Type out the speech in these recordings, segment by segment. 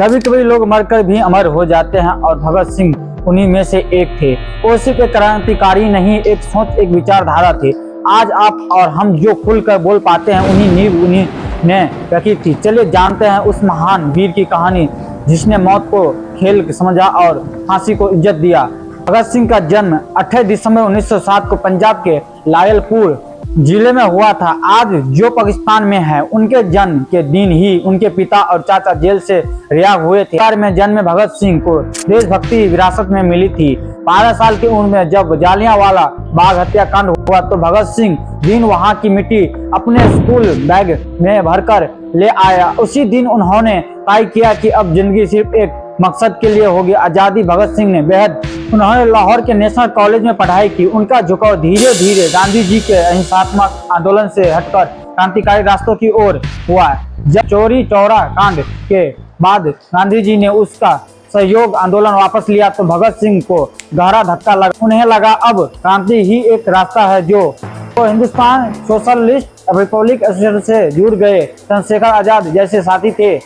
कभी कभी लोग मरकर भी अमर हो जाते हैं और भगत सिंह उन्हीं में से एक थे। वो सिर्फ एक क्रांतिकारी नहीं, एक सोच, एक विचारधारा थे। आज आप और हम जो खुलकर बोल पाते हैं उन्हीं नींव उन्हीं ने रखी थी। चलिए जानते हैं उस महान वीर की कहानी जिसने मौत को खेल समझा और फांसी को इज्जत दिया। भगत सिंह का जन्म 28 दिसंबर 1907 को पंजाब के लायलपुर जिले में हुआ था, आज जो पाकिस्तान में है। उनके जन्म के दिन ही उनके पिता और चाचा जेल से रिहा हुए थे। बिहार में जन्म भगत सिंह को देशभक्ति विरासत में मिली थी। 12 साल की उम्र में जब जलियांवाला बाग हत्याकांड हुआ तो भगत सिंह दिन वहां की मिट्टी अपने स्कूल बैग में भरकर ले आया। उसी दिन उन्होंने तय किया कि अब जिंदगी सिर्फ एक मकसद के लिए होगी, आजादी। भगत सिंह ने उन्होंने लाहौर के नेशनल कॉलेज में पढ़ाई की। उनका झुकाव धीरे धीरे गांधी जी के अहिंसात्मक आंदोलन से हटकर क्रांतिकारी रास्तों की ओर हुआ। जब चौरी चौरा कांड के बाद गांधी जी ने उसका सहयोग आंदोलन वापस लिया तो भगत सिंह को गहरा धक्का लगा। उन्हें लगा अब क्रांति ही एक रास्ता है। जो हिंदुस्तान सोशलिस्ट रिपब्लिक एसोसिएशन से जुड़ गए। चंद्रशेखर आजाद जैसे साथी थे।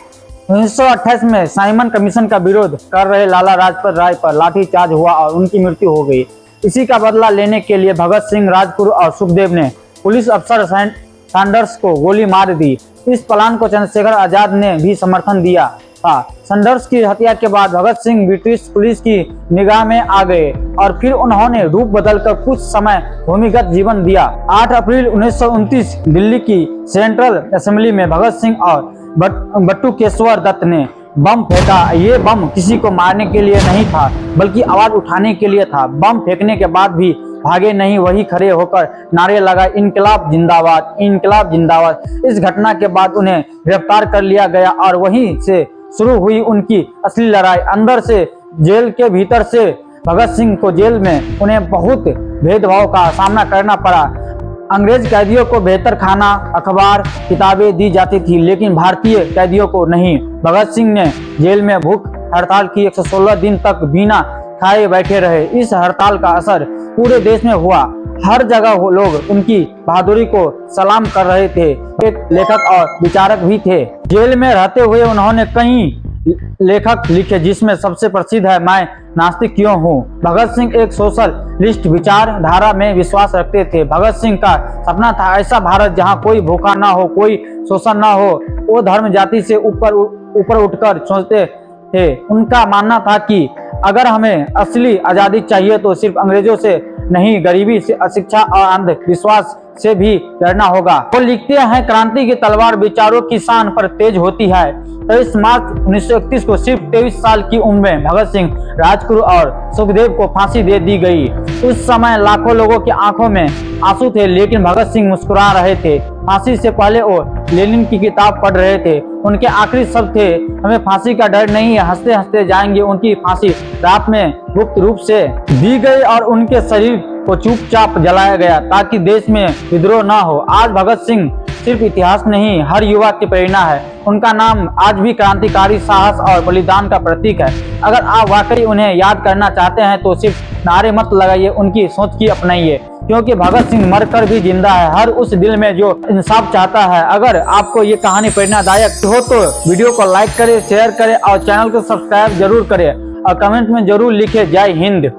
1928 में साइमन कमीशन का विरोध कर रहे लाला लाजपत राय पर लाठीचार्ज हुआ और उनकी मृत्यु हो गई। इसी का बदला लेने के लिए भगत सिंह, राजगुरु और सुखदेव ने पुलिस अफसर सैंडर्स को गोली मार दी। इस प्लान को चंद्रशेखर आजाद ने भी समर्थन दिया था। सैंडर्स की हत्या के बाद भगत सिंह ब्रिटिश पुलिस की निगाह में आ गए और फिर उन्होंने रूप बदलकर कुछ समय भूमिगत जीवन दिया। 8 अप्रैल 1929 दिल्ली की सेंट्रल असेंबली में भगत सिंह और बटुकेश्वर दत्त ने बम फेंका। ये बम किसी को मारने के लिए नहीं था बल्कि आवाज उठाने के लिए था। बम फेंकने के बाद भी भागे नहीं, वही खड़े होकर नारे लगाए, इनकलाब जिंदाबाद, इनकलाब जिंदाबाद। इस घटना के बाद उन्हें गिरफ्तार कर लिया गया और वहीं से शुरू हुई उनकी असली लड़ाई। अंदर से, जेल के भीतर से भगत सिंह को जेल में उन्हें बहुत भेदभाव का सामना करना पड़ा। अंग्रेज कैदियों को बेहतर खाना, अखबार, किताबें दी जाती थी लेकिन भारतीय कैदियों को नहीं। भगत सिंह ने जेल में भूख हड़ताल की। 116 दिन तक बिना खाए बैठे रहे। इस हड़ताल का असर पूरे देश में हुआ। हर जगह लोग उनकी बहादुरी को सलाम कर रहे थे। एक लेखक और विचारक भी थे। जेल में रहते हुए उन्होंने कई लेखक लिखे जिसमें सबसे प्रसिद्ध है मैं नास्तिक क्यों हूँ। भगत सिंह एक सोशलिस्ट विचारधारा में विश्वास रखते थे। भगत सिंह का सपना था ऐसा भारत जहाँ कोई भूखा ना हो, कोई शोषण ना हो। वो धर्म जाति से ऊपर उठकर सोचते थे। उनका मानना था कि अगर हमें असली आजादी चाहिए तो सिर्फ अंग्रेजों से नहीं, गरीबी से, अशिक्षा और अंधविश्वास से भी लड़ना होगा। वो लिखते हैं, क्रांति की तलवार विचारों की शान पर तेज होती है। 23 मार्च 1931 को सिर्फ 23 साल की उम्र में भगत सिंह, राजगुरु और सुखदेव को फांसी दे दी गई। उस समय लाखों लोगों की आंखों में आंसू थे लेकिन भगत सिंह मुस्कुरा रहे थे। फांसी से पहले वो लेनिन की किताब पढ़ रहे थे। उनके आखिरी शब्द थे, हमें फांसी का डर नहीं है, हंसते हंसते जाएंगे। उनकी फांसी रात में गुप्त रूप से दी गई और उनके शरीर को चुपचाप जलाया गया ताकि देश में विद्रोह न हो। आज भगत सिंह सिर्फ इतिहास नहीं, हर युवा की प्रेरणा है। उनका नाम आज भी क्रांतिकारी, साहस और बलिदान का प्रतीक है। अगर आप वाकई उन्हें याद करना चाहते हैं तो सिर्फ नारे मत लगाइए, उनकी सोच की अपनाइए, क्योंकि भगत सिंह मरकर भी जिंदा है हर उस दिल में जो इंसाफ चाहता है। अगर आपको ये कहानी प्रेरणादायक हो तो वीडियो को लाइक करें, शेयर करें और चैनल को सब्सक्राइब जरूर करें और कमेंट में जरूर लिखें जय हिंद।